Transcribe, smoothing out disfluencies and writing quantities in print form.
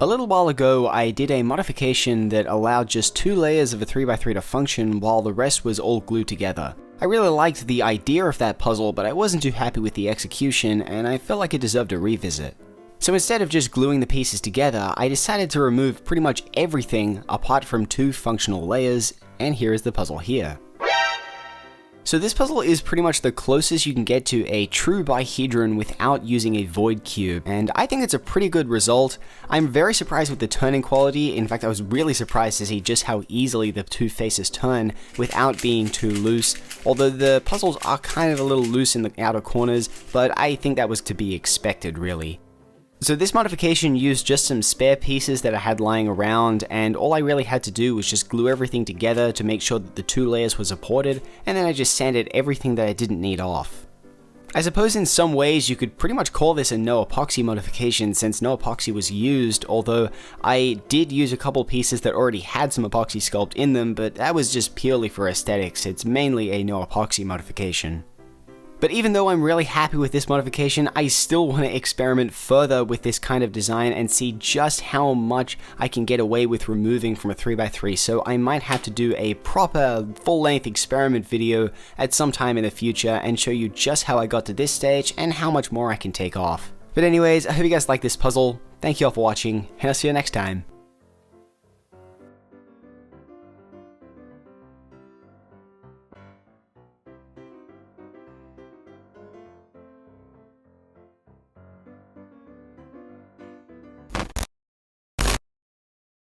A little while ago, I did a modification that allowed just 2 layers of a 3x3 to function while the rest was all glued together. I really liked the idea of that puzzle, but I wasn't too happy with the execution, and I felt like it deserved a revisit. So instead of just gluing the pieces together, I decided to remove pretty much everything apart from 2 functional layers, and here is the puzzle here. So this puzzle is pretty much the closest you can get to a true Bihedron without using a void cube, and I think it's a pretty good result. I'm very surprised with the turning quality. In fact, I was really surprised to see just how easily the 2 faces turn without being too loose, although the puzzles are kind of a little loose in the outer corners, but I think that was to be expected really. So this modification used just some spare pieces that I had lying around, and all I really had to do was just glue everything together to make sure that the 2 layers were supported, and then I just sanded everything that I didn't need off. I suppose in some ways you could pretty much call this a no epoxy modification since no epoxy was used, although I did use a couple pieces that already had some epoxy sculpt in them, but that was just purely for aesthetics. It's mainly a no epoxy modification. But even though I'm really happy with this modification, I still want to experiment further with this kind of design and see just how much I can get away with removing from a 3x3, so I might have to do a proper full-length experiment video at some time in the future and show you just how I got to this stage and how much more I can take off. But anyways, I hope you guys like this puzzle, thank you all for watching, and I'll see you next time.